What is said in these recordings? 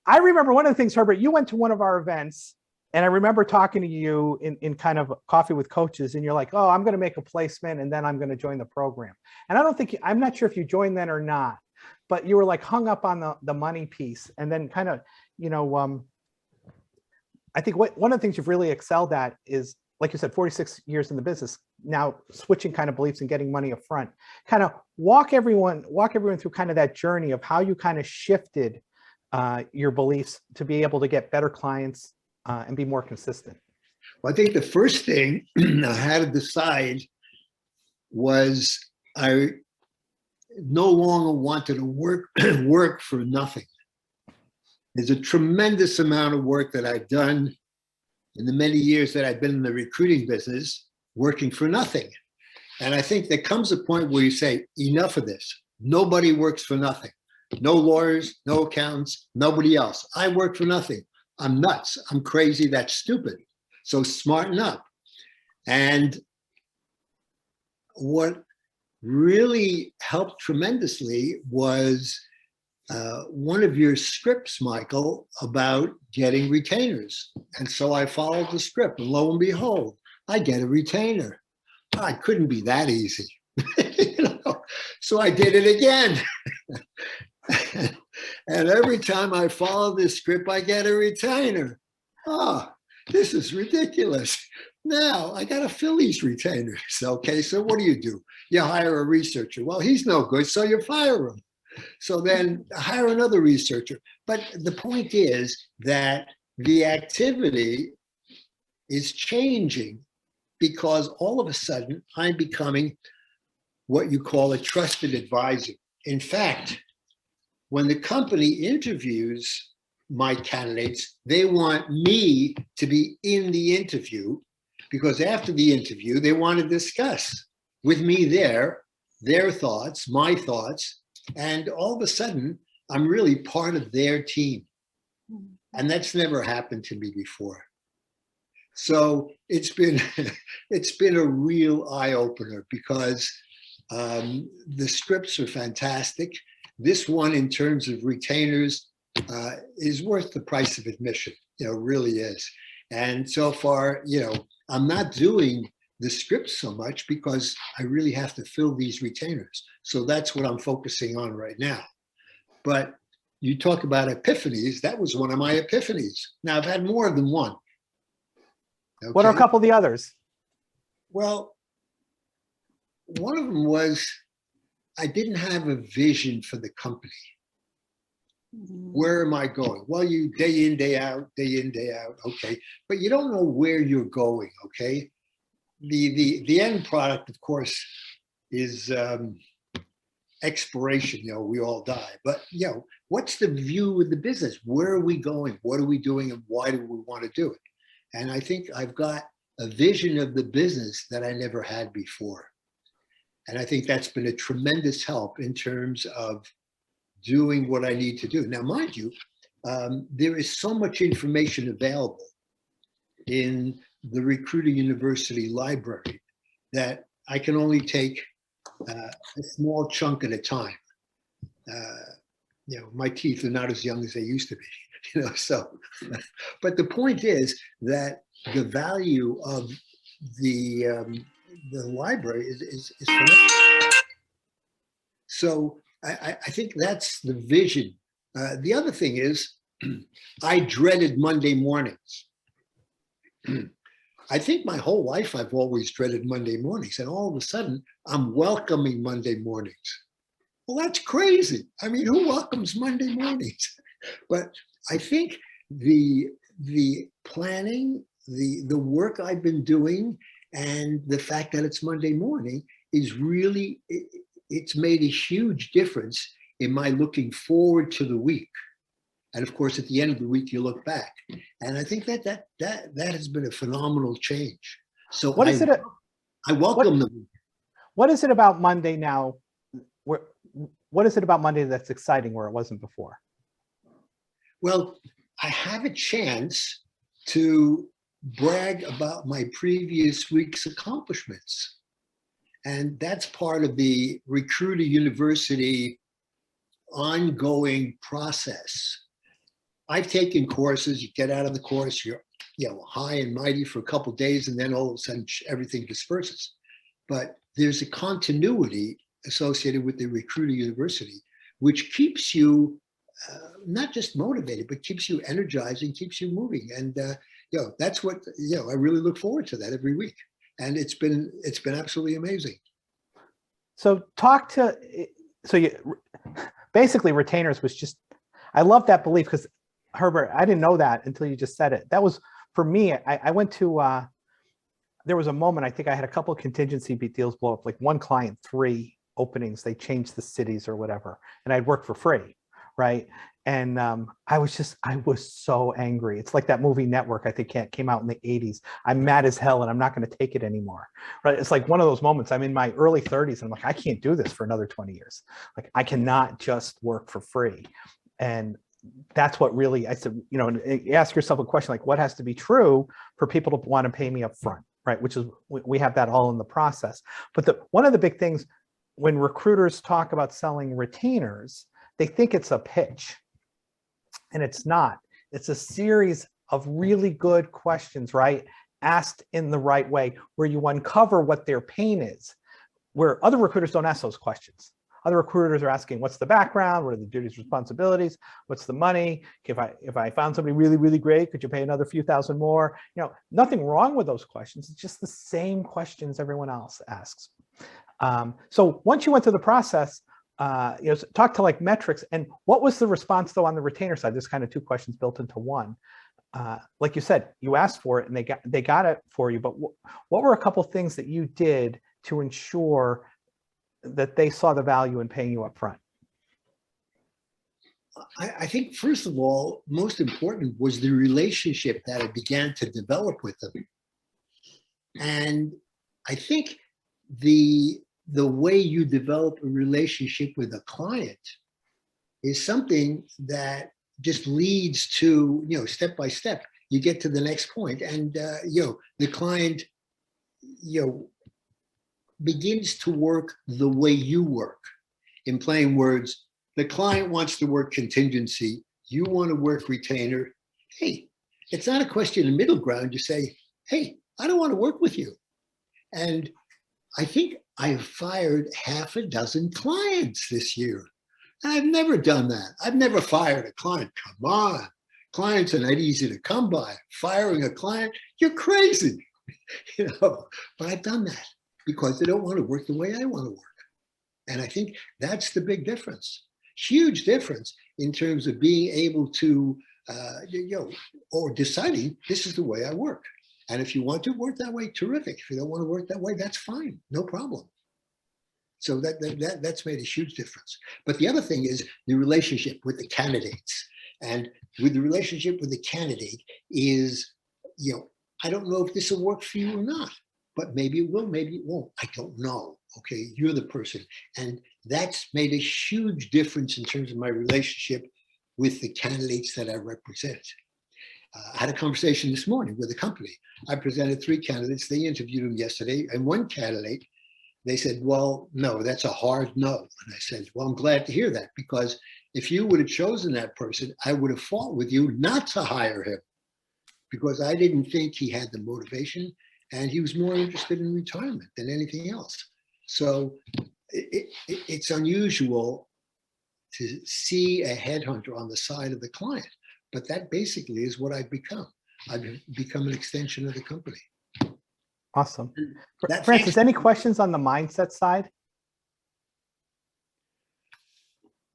I remember one of the things, Herbert, you went to one of our events, and I remember talking to you in kind of coffee with coaches, and you're like, oh, I'm going to make a placement and then I'm going to join the program. And I don't think, I'm not sure if you joined then or not, but you were like hung up on the money piece. And then kind of, I think one of the things you've really excelled at is, like you said, 46 years in the business, now switching kind of beliefs and getting money up front. Kind of walk everyone through kind of that journey of how you kind of shifted your beliefs to be able to get better clients and be more consistent. Well, I think the first thing I had to decide was I no longer wanted to work for nothing. There's a tremendous amount of work that I've done in the many years that I've been in the recruiting business, working for nothing. And I think there comes a point where you say, enough of this. Nobody works for nothing. No lawyers, no accountants, nobody else. I work for nothing. I'm nuts. I'm crazy. That's stupid. So smarten up. And what really helped tremendously was one of your scripts, Michael, about getting retainers. And so I followed the script, and lo and behold, I get a retainer. Oh, it couldn't be that easy. So I did it again. And every time I follow this script, I get a retainer. Oh, this is ridiculous. Now I got to fill these retainers. Okay, so what do? You hire a researcher. Well, he's no good, so you fire him. So then hire another researcher. But the point is that the activity is changing because all of a sudden I'm becoming what you call a trusted advisor. In fact, when the company interviews my candidates, they want me to be in the interview because after the interview, they want to discuss with me their thoughts, my thoughts, and all of a sudden, I'm really part of their team. And that's never happened to me before. So it's been a real eye-opener because the scripts are fantastic. This one, in terms of retainers, is worth the price of admission. Really is. And so far, I'm not doing the scripts so much because I really have to fill these retainers. So that's what I'm focusing on right now. But you talk about epiphanies. That was one of my epiphanies. Now I've had more than one. Okay? What are a couple of the others? Well, one of them was I didn't have a vision for the company. Where am I going? Well, you day in, day out, okay. But you don't know where you're going, okay? The end product, of course, is expiration. We all die. But what's the view of the business? Where are we going? What are we doing, and why do we want to do it? And I think I've got a vision of the business that I never had before. And I think that's been a tremendous help in terms of doing what I need to do. Now, mind you, there is so much information available in the Recruiter University library that I can only take a small chunk at a time. My teeth are not as young as they used to be, so, but the point is that the value of the library is phenomenal. So I think that's the vision. The other thing is I dreaded Monday mornings. I think my whole life I've always dreaded Monday mornings, and all of a sudden I'm welcoming Monday mornings. Well, that's crazy. I mean, who welcomes Monday mornings? But I think the planning, the work I've been doing, and the fact that it's Monday morning is really, it's made a huge difference in my looking forward to the week. And of course, at the end of the week, you look back. And I think that has been a phenomenal change. So I welcome them. What is it about Monday now? What is it about Monday that's exciting where it wasn't before? Well, I have a chance to brag about my previous week's accomplishments. And that's part of the Recruiter University ongoing process. I've taken courses, you get out of the course, you're high and mighty for a couple of days, and then all of a sudden everything disperses. But there's a continuity associated with the Recruiter University, which keeps you not just motivated, but keeps you energized and keeps you moving. And that's what I really look forward to that every week. And it's been absolutely amazing. So basically retainers was just, I love that belief, because Herbert, I didn't know that until you just said it. That was, for me, I went to, there was a moment, I think I had a couple of contingency deals blow up, like one client, 3 openings, they changed the cities or whatever, and I'd work for free, right? And I was so angry. It's like that movie Network, I think came out in the 80s. I'm mad as hell and I'm not going to take it anymore, right? It's like one of those moments. I'm in my early 30s and I'm like, I can't do this for another 20 years. Like, I cannot just work for free. And that's what really, I said, ask yourself a question like, what has to be true for people to want to pay me up front, right? Which is, we have that all in the process. But one of the big things when recruiters talk about selling retainers, they think it's a pitch. And it's not. It's a series of really good questions, right? Asked in the right way, where you uncover what their pain is, where other recruiters don't ask those questions. Other recruiters are asking, what's the background? What are the duties, responsibilities? What's the money? If I found somebody really, really great, could you pay another few thousand more? Nothing wrong with those questions. It's just the same questions everyone else asks. So once you went through the process, talk to like metrics, and what was the response though on the retainer side? There's kind of 2 questions built into one. Like you said, you asked for it and they got it for you, but what were a couple things that you did to ensure that they saw the value in paying you up front? I think first of all, most important was the relationship that I began to develop with them. And I think the way you develop a relationship with a client is something that just leads to, step by step, you get to the next point, and the client, begins to work the way you work. In plain words, the client wants to work contingency, you want to work retainer. Hey, it's not a question of middle ground. You say, hey, I don't want to work with you. And I think I've fired half a dozen clients this year. I've never done that. I've never fired a client. Come on. Clients are not easy to come by. Firing a client, you're crazy. But I've done that because they don't want to work the way I want to work. And I think that's the big difference. Huge difference in terms of being able to, or deciding this is the way I work. And if you want to work that way, terrific. If you don't want to work that way, that's fine, no problem. So that's made a huge difference. But the other thing is the relationship with the candidates. And with the relationship with the candidate is, I don't know if this will work for you or not, but maybe it will, maybe it won't. I don't know. Okay, you're the person. And that's made a huge difference in terms of my relationship with the candidates that I represent. I had a conversation this morning with a company. I presented 3 candidates. They interviewed them yesterday. And one candidate, they said, well, no, that's a hard no. And I said, well, I'm glad to hear that, because if you would have chosen that person, I would have fought with you not to hire him, because I didn't think he had the motivation, and he was more interested in retirement than anything else. So it's unusual to see a headhunter on the side of the client, but that basically is what I've become. I've become an extension of the company. Awesome. Francis, any questions on the mindset side?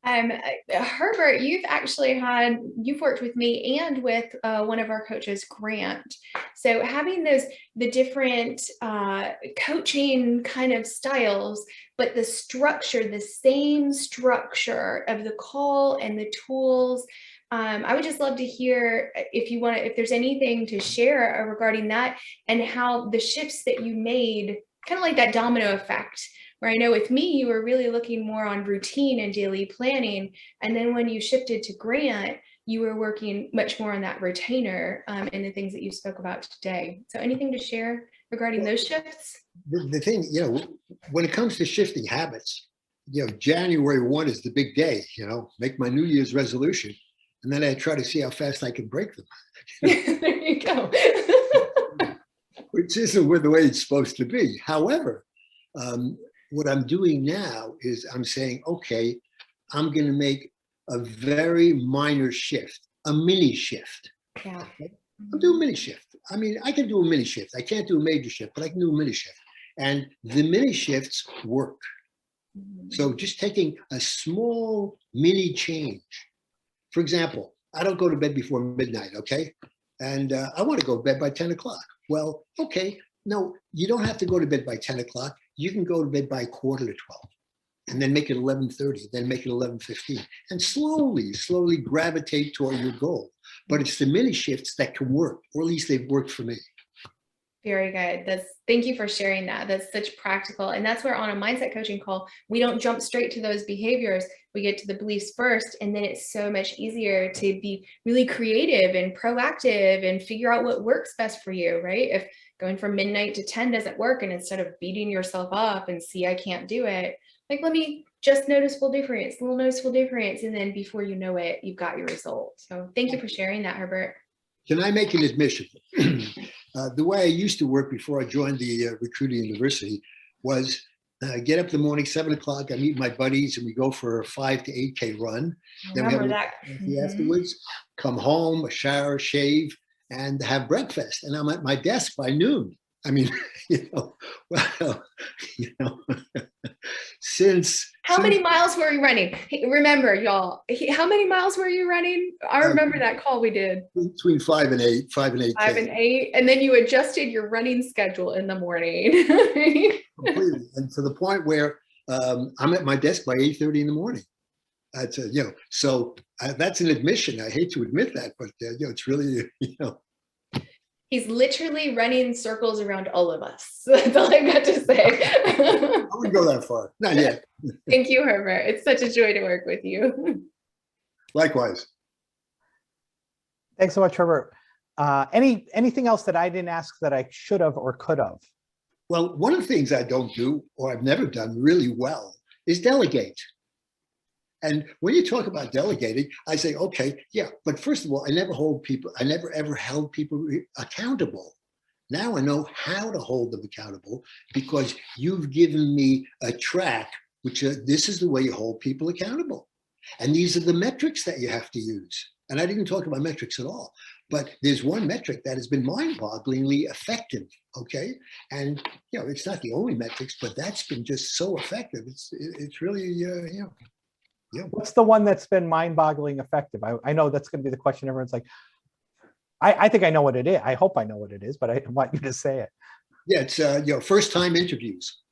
Herbert, you've worked with me and with one of our coaches, Grant. So having the different coaching kind of styles, but the structure, the same structure of the call and the tools. I would just love to hear if there's anything to share regarding that, and how the shifts that you made, kind of like that domino effect. Where I know with me, you were really looking more on routine and daily planning. And then when you shifted to Grant, you were working much more on that retainer and the things that you spoke about today. So anything to share regarding those shifts? The thing, when it comes to shifting habits, January 1 is the big day, make my New Year's resolution. and then I try to see how fast I can break them. There you go. Which isn't the way it's supposed to be. However, what I'm doing now is I'm saying, okay, I'm going to make a very minor shift, a mini shift. Yeah. I'll do a mini shift. I mean, I can do a mini shift. I can't do a major shift, but I can do a mini shift. And the mini shifts work. So just taking a small mini change. For example, I don't go to bed before midnight, okay? And I want to go to bed by 10 o'clock. Well, okay, no, you don't have to go to bed by 10 o'clock. You can go to bed by 11:45 and then make it 11:30, then make it 11:15, and slowly gravitate toward your goal. But it's the mini shifts that can work, or at least they've worked for me. Very good. Thank you for sharing that. That's such practical. And that's where on a mindset coaching call, we don't jump straight to those behaviors. We get to the beliefs first, and then it's so much easier to be really creative and proactive and figure out what works best for you, right? If going from midnight to 10 doesn't work, and instead of beating yourself up and see, I can't do it, like, let me just noticeable difference, little noticeable difference. And then before you know it, you've got your result. So thank you for sharing that, Herbert. Can I make an admission? The way I used to work before I joined the Recruiter University was get up in the morning, 7 o'clock. I meet my buddies and we go for a 5 to 8K run. Then we have coffee afterwards, come home, a shower, shave, and have breakfast. And I'm at my desk by noon. I mean, since how many miles were you running? Remember, y'all, how many miles were you running? I remember that call we did. Between 5 and 8. 5 and 8. And then you adjusted your running schedule in the morning. Completely. And to the point where I'm at my desk by 8:30 in the morning. That's so that's an admission. I hate to admit that, but it's really, He's literally running circles around all of us. That's all I got to say. I wouldn't go that far. Not yet. Thank you, Herbert. It's such a joy to work with you. Likewise. Thanks so much, Herbert. Anything else that I didn't ask that I should have or could have? Well, one of the things I don't do, or I've never done really well, is delegate. And when you talk about delegating, I say, okay, yeah, but first of all, I never ever held people accountable. Now I know how to hold them accountable because you've given me a track, which this is the way you hold people accountable. And these are the metrics that you have to use. And I didn't talk about metrics at all, but there's one metric that has been mind-bogglingly effective, okay? And, it's not the only metrics, but that's been just so effective. It's really, Yeah. What's the one that's been mind-boggling effective? I know that's going to be the question. Everyone's like, I think I know what it is. I hope I know what it is, but I want you to say it. Yeah, it's first-time interviews.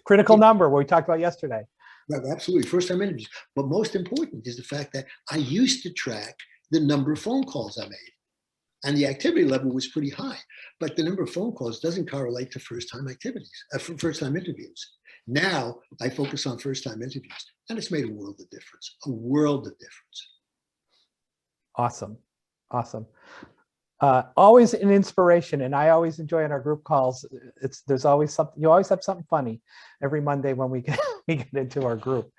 Critical number, what we talked about yesterday. Right, absolutely, first-time interviews. But most important is the fact that I used to track the number of phone calls I made, and the activity level was pretty high. But the number of phone calls doesn't correlate to first-time activities, first-time interviews. Now I focus on first-time interviews, and it's made a world of difference. A world of difference. Awesome. Always an inspiration, and I always enjoy in our group calls. There's always something. You always have something funny every Monday when we get into our group.